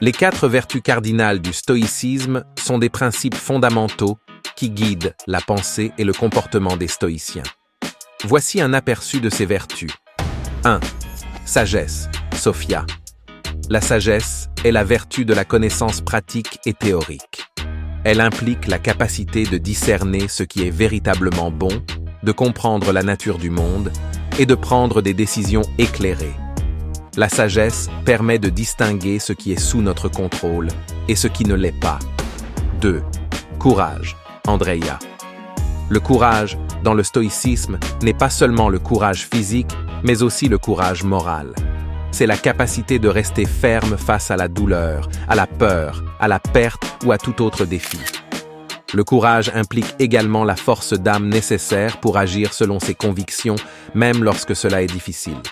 Les 4 vertus cardinales du stoïcisme sont des principes fondamentaux qui guident la pensée et le comportement des stoïciens. Voici un aperçu de ces vertus. 1. Sagesse, Sophia. La sagesse est la vertu de la connaissance pratique et théorique. Elle implique la capacité de discerner ce qui est véritablement bon, de comprendre la nature du monde et de prendre des décisions éclairées. La sagesse permet de distinguer ce qui est sous notre contrôle et ce qui ne l'est pas. 2. Courage, Andreia. Le courage, dans le stoïcisme, n'est pas seulement le courage physique, mais aussi le courage moral. C'est la capacité de rester ferme face à la douleur, à la peur, à la perte ou à tout autre défi. Le courage implique également la force d'âme nécessaire pour agir selon ses convictions, même lorsque cela est difficile.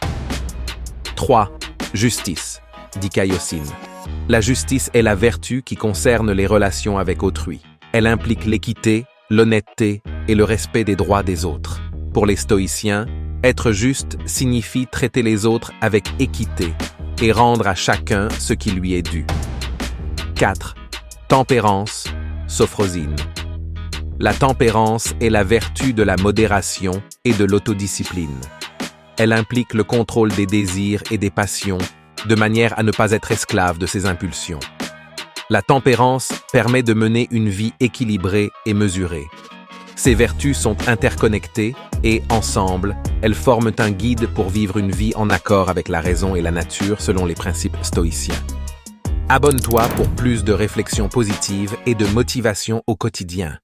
3. Justice, Dikaiosine. La justice est la vertu qui concerne les relations avec autrui. Elle implique l'équité, l'honnêteté et le respect des droits des autres. Pour les stoïciens, être juste signifie traiter les autres avec équité et rendre à chacun ce qui lui est dû. 4. Tempérance, Sophrosine. La tempérance est la vertu de la modération et de l'autodiscipline. Elle implique le contrôle des désirs et des passions, de manière à ne pas être esclave de ses impulsions. La tempérance permet de mener une vie équilibrée et mesurée. Ces vertus sont interconnectées et, ensemble, elles forment un guide pour vivre une vie en accord avec la raison et la nature selon les principes stoïciens. Abonne-toi pour plus de réflexions positives et de motivation au quotidien.